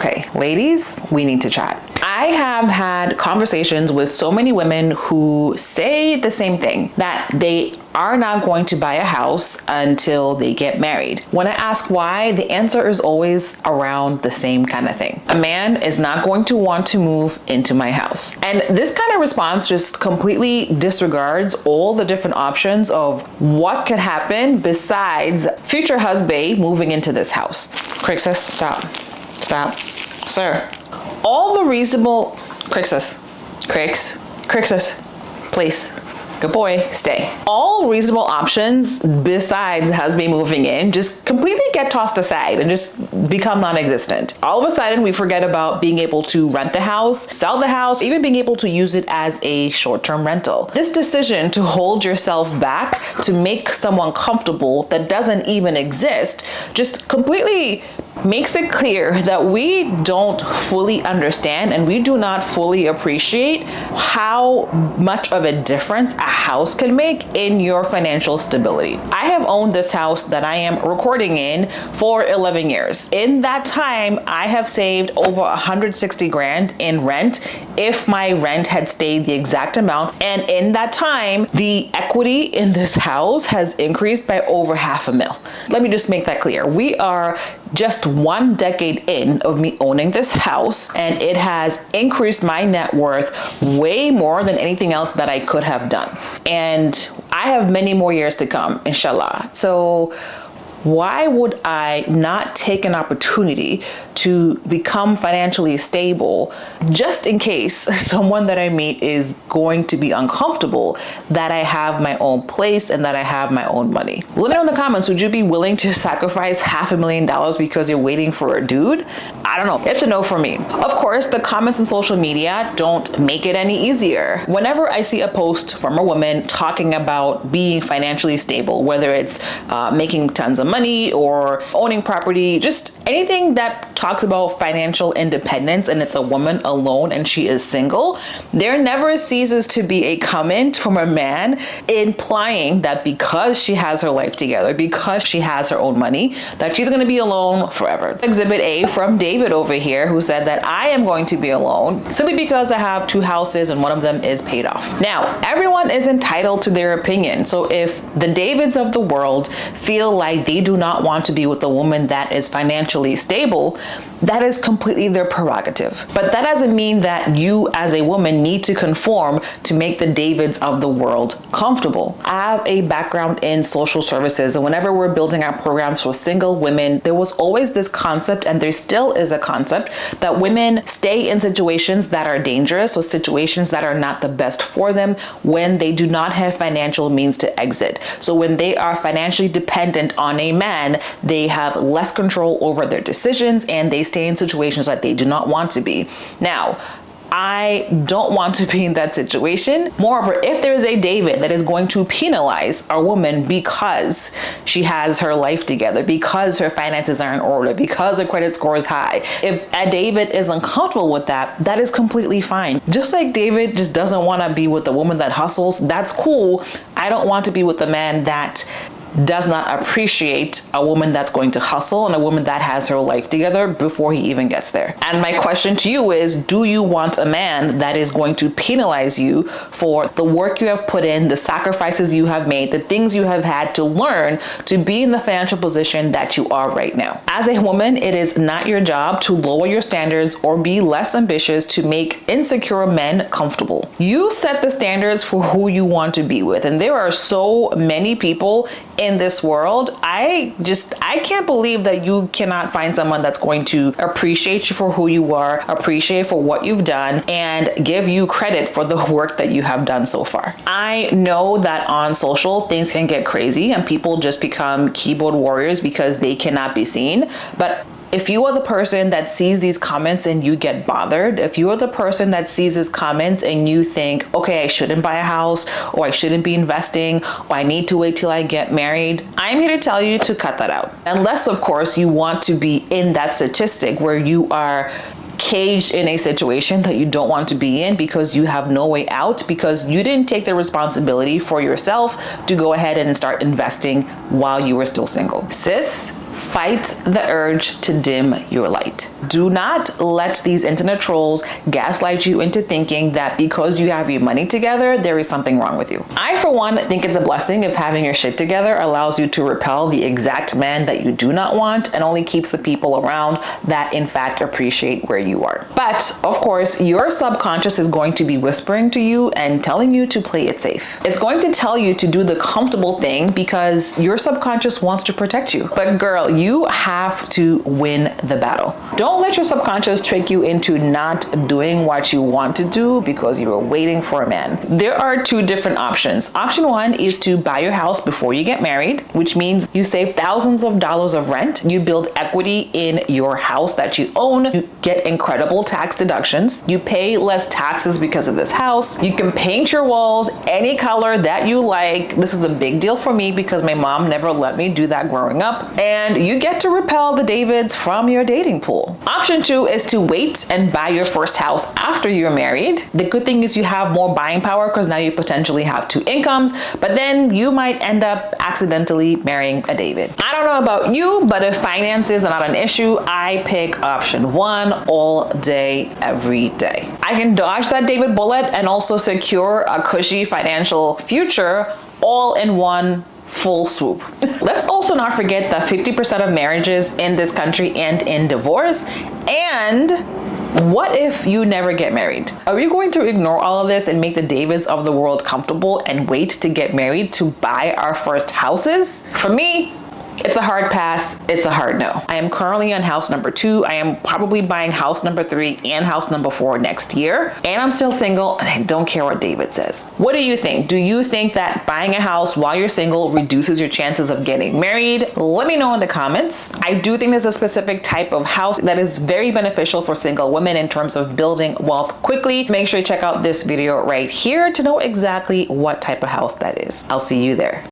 Okay, ladies, we need to chat. I have had conversations with so many women who say the same thing, that they are not going to buy a house until they get married. When I ask why, the answer is always around the same kind of thing. A man is not going to want to move into my house. And this kind of response just completely disregards all the different options of what could happen besides future husband moving into this house. Quick sis, stop, sir. All the reasonable, quick sis, please. Good boy, stay. All reasonable options besides husband moving in just completely get tossed aside and just become non-existent. All of a sudden, we forget about being able to rent the house, sell the house, even being able to use it as a short-term rental. This decision to hold yourself back to make someone comfortable that doesn't even exist just completely makes it clear that we don't fully understand and we do not fully appreciate how much of a difference a house can make in your financial stability. I have owned this house that I am recording in for 11 years. In that time, I have saved over 160 grand in rent if my rent had stayed the exact amount. And in that time, the equity in this house has increased by over $500,000. Let me just make that clear. We are just 1 decade in of me owning this house, and it has increased my net worth way more than anything else that I could have done. And I have many more years to come, inshallah. So why would I not take an opportunity to become financially stable just in case someone that I meet is going to be uncomfortable that I have my own place and that I have my own money? Let me know in the comments, would you be willing to sacrifice $500,000 because you're waiting for a dude? I don't know. It's a no for me. Of course, the comments on social media don't make it any easier. Whenever I see a post from a woman talking about being financially stable, whether it's making tons of money or owning property, just anything that talks about financial independence and it's a woman alone and she is single, there never ceases to be a comment from a man implying that because she has her life together, because she has her own money, that she's going to be alone forever. Exhibit A from David over here, who said that I am going to be alone simply because I have 2 houses and one of them is paid off. Now, everyone is entitled to their opinion. So if the Davids of the world feel like they do not want to be with a woman that is financially stable, that is completely their prerogative. But that doesn't mean that you as a woman need to conform to make the Davids of the world comfortable. I have a background in social services, and whenever we're building our programs for single women, there was always this concept, and there still is a concept, that women stay in situations that are dangerous or situations that are not the best for them when they do not have financial means to exit. So when they are financially dependent on a man, they have less control over their decisions and they stay in situations that they do not want to be. Now, I don't want to be in that situation. Moreover, if there is a David that is going to penalize a woman because she has her life together, because her finances are in order, because her credit score is high, if a David is uncomfortable with that, that is completely fine. Just like David just doesn't want to be with a woman that hustles, that's cool. I don't want to be with a man that does not appreciate a woman that's going to hustle and a woman that has her life together before he even gets there. And my question to you is, do you want a man that is going to penalize you for the work you have put in, the sacrifices you have made, the things you have had to learn to be in the financial position that you are right now? As a woman, it is not your job to lower your standards or be less ambitious to make insecure men comfortable. You set the standards for who you want to be with. And there are so many people in this world. I can't believe that you cannot find someone that's going to appreciate you for who you are, appreciate for what you've done, and give you credit for the work that you have done so far. I know that on social things can get crazy and people just become keyboard warriors because they cannot be seen. But if you are the person that sees these comments and you get bothered, if you are the person that sees these comments and you think, okay, I shouldn't buy a house, or I shouldn't be investing, or I need to wait till I get married, I'm here to tell you to cut that out. Unless, of course, you want to be in that statistic where you are caged in a situation that you don't want to be in because you have no way out, because you didn't take the responsibility for yourself to go ahead and start investing while you were still single. Sis, fight the urge to dim your light. Do not let these internet trolls gaslight you into thinking that because you have your money together, there is something wrong with you. I, for one, think it's a blessing if having your shit together allows you to repel the exact man that you do not want and only keeps the people around that in fact appreciate where you are. But of course, your subconscious is going to be whispering to you and telling you to play it safe. It's going to tell you to do the comfortable thing because your subconscious wants to protect you. But girl, you have to win the battle. Don't let your subconscious trick you into not doing what you want to do because you were waiting for a man. There are two different options. Option one is to buy your house before you get married, which means you save thousands of dollars of rent, you build equity in your house that you own, you get incredible tax deductions, you pay less taxes because of this house, you can paint your walls any color that you like. This is a big deal for me because my mom never let me do that growing up, and you get to repel the Davids from your dating pool. Option two is to wait and buy your first house after you're married. The good thing is you have more buying power because now you potentially have two incomes, but then you might end up accidentally marrying a David. I don't know about you, but if finances are not an issue, I pick option one all day, every day. I can dodge that David bullet and also secure a cushy financial future all in one full swoop. Let's also not forget that 50% of marriages in this country end in divorce. And what if you never get married? Are we going to ignore all of this and make the Davids of the world comfortable and wait to get married to buy our first houses? For me, it's a hard pass. It's a hard no. I am currently on house number 2. I am probably buying house number 3 and house number 4 next year. And I'm still single and I don't care what David says. What do you think? Do you think that buying a house while you're single reduces your chances of getting married? Let me know in the comments. I do think there's a specific type of house that is very beneficial for single women in terms of building wealth quickly. Make sure you check out this video right here to know exactly what type of house that is. I'll see you there.